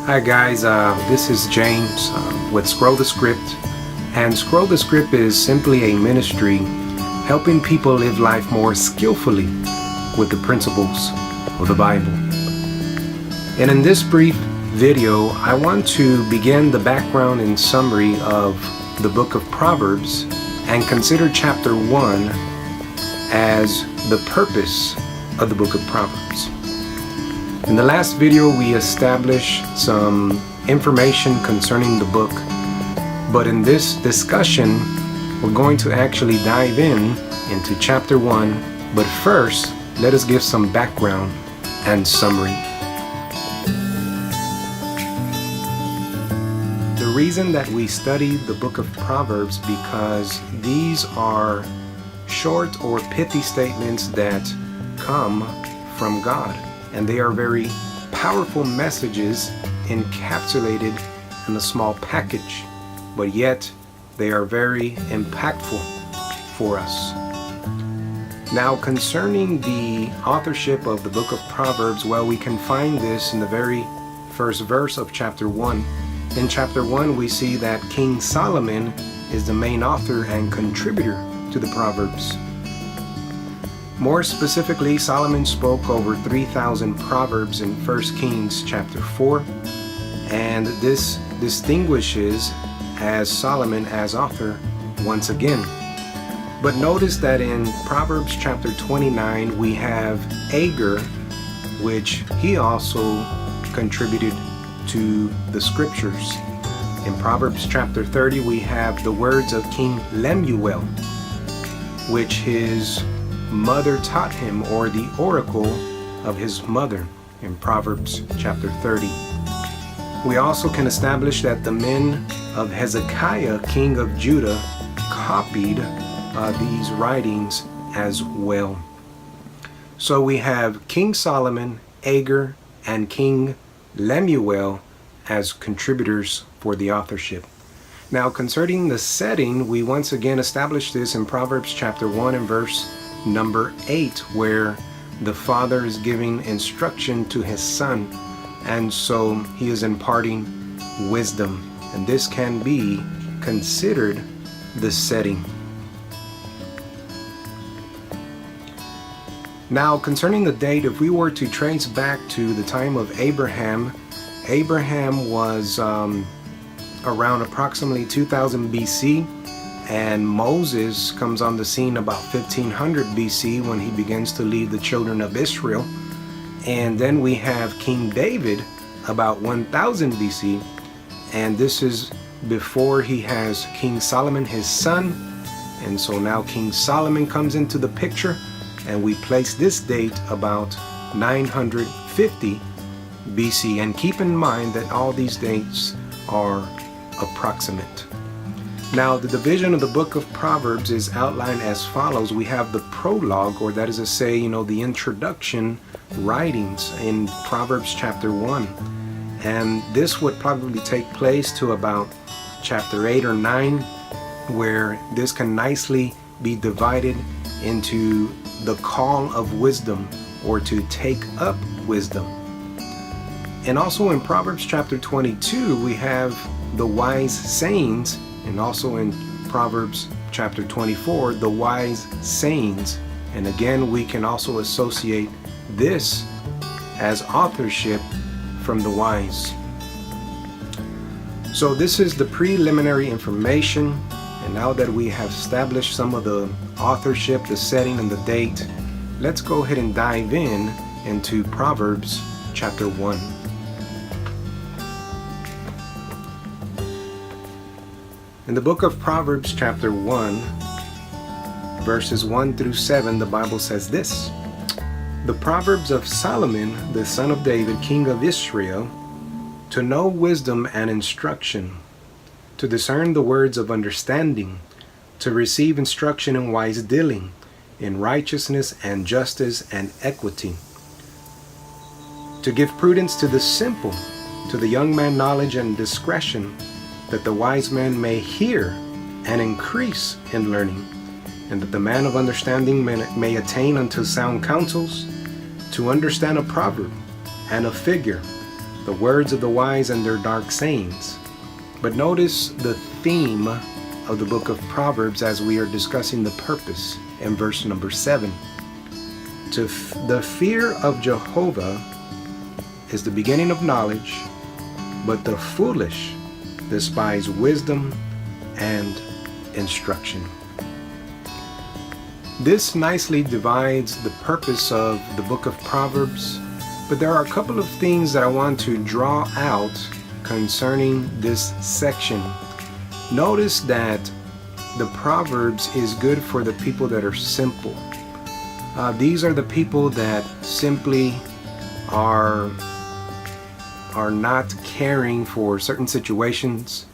Hi guys, this is James with Scroll the Script, and Scroll the Script is simply a ministry helping people live life more skillfully with the principles of the Bible. And in this brief video, I want to begin the background and summary of the book of Proverbs and consider chapter 1 as the purpose of the book of Proverbs. In the last video, we established some information concerning the book, but in this discussion, we're going to actually dive into chapter 1. But first, let us give some background and summary. The reason that we study the book of Proverbs because these are short or pithy statements that come from God. And they are very powerful messages encapsulated in a small package, but yet they are very impactful for us. Now, concerning the authorship of the book of Proverbs, well, we can find this in the very first verse of chapter 1. In chapter 1, we see that King Solomon is the main author and contributor to the Proverbs. More specifically, Solomon spoke over 3,000 proverbs in 1 Kings chapter 4, and this distinguishes as Solomon as author once again. But notice that in Proverbs chapter 29 we have Agur, which he also contributed to the scriptures. In Proverbs chapter 30 we have the words of King Lemuel, which his mother taught him, or the oracle of his mother, in Proverbs chapter 30. We also can establish that the men of Hezekiah, king of Judah, copied these writings as well. So we have King Solomon, Agur, and King Lemuel as contributors for the authorship. Now, concerning the setting, we once again establish this in Proverbs chapter 1 and verse number 8, where the father is giving instruction to his son, and so he is imparting wisdom, and this can be considered the setting. Now, concerning the date, if we were to trace back to the time of Abraham was around approximately 2000 BC, and Moses comes on the scene about 1500 BC when he begins to lead the children of Israel. And then we have King David about 1000 BC, and this is before he has King Solomon, his son. And so now King Solomon comes into the picture, and we place this date about 950 BC. And keep in mind that all these dates are approximate. Now, the division of the book of Proverbs is outlined as follows. We have the prologue, or that is to say, the introduction writings in Proverbs chapter 1. And this would probably take place to about chapter 8 or 9, where this can nicely be divided into the call of wisdom, or to take up wisdom. And also in Proverbs chapter 22, we have the wise sayings, and also in Proverbs chapter 24, the wise sayings. And again, we can also associate this as authorship from the wise. So this is the preliminary information. And now that we have established some of the authorship, the setting, and the date, let's go ahead and dive into Proverbs chapter 1. In the book of Proverbs chapter 1, verses 1 through 7, the Bible says this: The Proverbs of Solomon, the son of David, king of Israel, to know wisdom and instruction, to discern the words of understanding, to receive instruction in wise dealing, in righteousness and justice and equity, to give prudence to the simple, to the young man knowledge and discretion, that the wise man may hear and increase in learning, and that the man of understanding may attain unto sound counsels, to understand a proverb and a figure, the words of the wise and their dark sayings. But notice the theme of the book of Proverbs as we are discussing the purpose in verse number 7. The fear of Jehovah is the beginning of knowledge, but the foolish despise wisdom and instruction. This nicely divides the purpose of the book of Proverbs, but there are a couple of things that I want to draw out concerning this section. Notice that the Proverbs is good for the people that are simple. These are the people that simply are not caring for certain situations.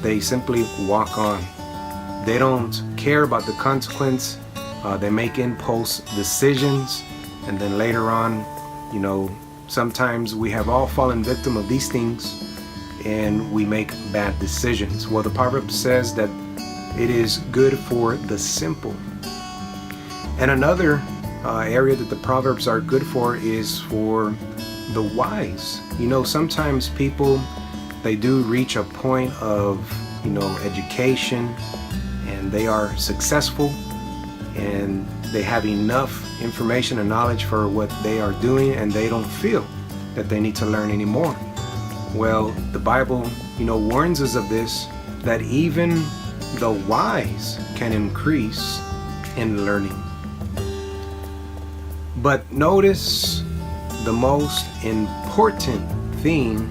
They simply walk on. They don't care about the consequence. They make impulse decisions, and then later on, sometimes we have all fallen victim of these things, and we make bad decisions. Well, the Proverbs says that it is good for the simple. And another area that the Proverbs are good for is for the wise. Sometimes people, they do reach a point of, education, and they are successful, and they have enough information and knowledge for what they are doing, and they don't feel that they need to learn anymore. Well, the Bible, warns us of this, that even the wise can increase in learning. But notice the most important thing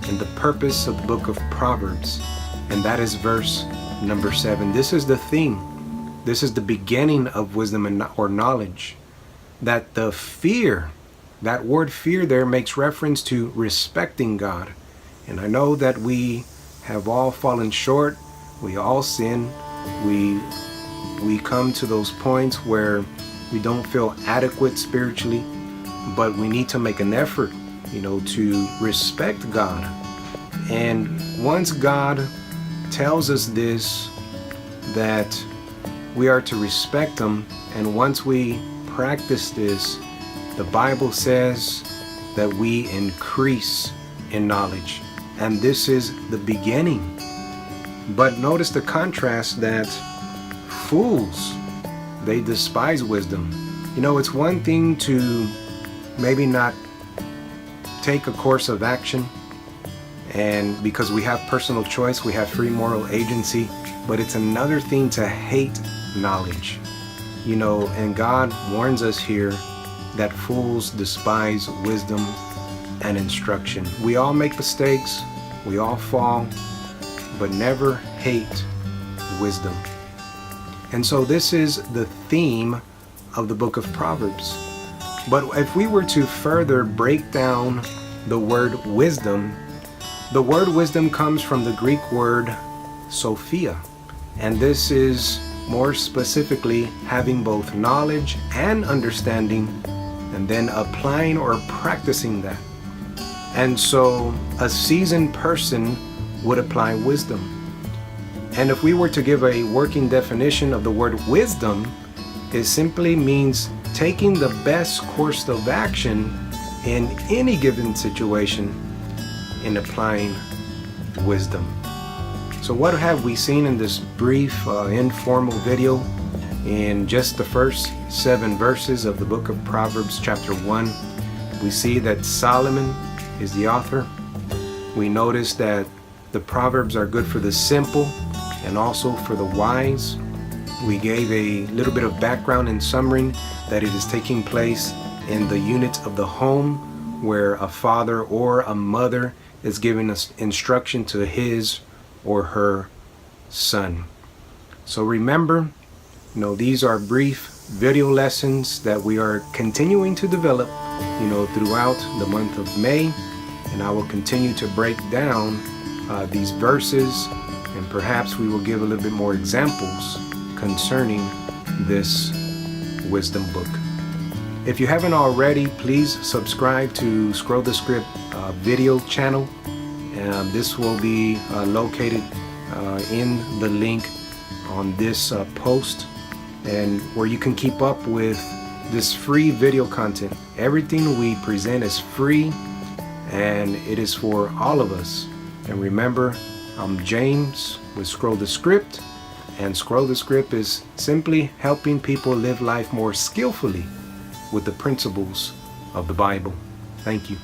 in the purpose of the book of Proverbs, and that is verse number 7. This is the theme. This is the beginning of wisdom or knowledge. That the fear, that word fear there makes reference to respecting God. And I know that we have all fallen short. We all sin. We come to those points where we don't feel adequate spiritually, but we need to make an effort, to respect God. And once God tells us this, that we are to respect Him, and once we practice this, the Bible says that we increase in knowledge. And this is the beginning. But notice the contrast that fools, they despise wisdom. It's one thing to maybe not take a course of action, and because we have personal choice, we have free moral agency, but it's another thing to hate knowledge. And God warns us here that fools despise wisdom and instruction. We all make mistakes, we all fall, but never hate wisdom. And so this is the theme of the book of Proverbs. But if we were to further break down the word wisdom, the word wisdom comes from the Greek word Sophia. And this is more specifically having both knowledge and understanding, and then applying or practicing that. And so a seasoned person would apply wisdom. And if we were to give a working definition of the word wisdom, it simply means taking the best course of action in any given situation in applying wisdom. So what have we seen in this brief informal video? In just the first 7 verses of the book of Proverbs chapter 1, we see that Solomon is the author. We notice that the Proverbs are good for the simple and also for the wise. We gave a little bit of background and summary that it is taking place in the unit of the home, where a father or a mother is giving us instruction to his or her son. So remember, these are brief video lessons that we are continuing to develop, throughout the month of May, and I will continue to break down these verses, and perhaps we will give a little bit more examples concerning this wisdom book. If you haven't already, please subscribe to Scroll the Script video channel. This will be located in the link on this post, and where you can keep up with this free video content. Everything we present is free, and it is for all of us. And remember, I'm James with Scroll the Script, and Scroll the Script is simply helping people live life more skillfully with the principles of the Bible. Thank you.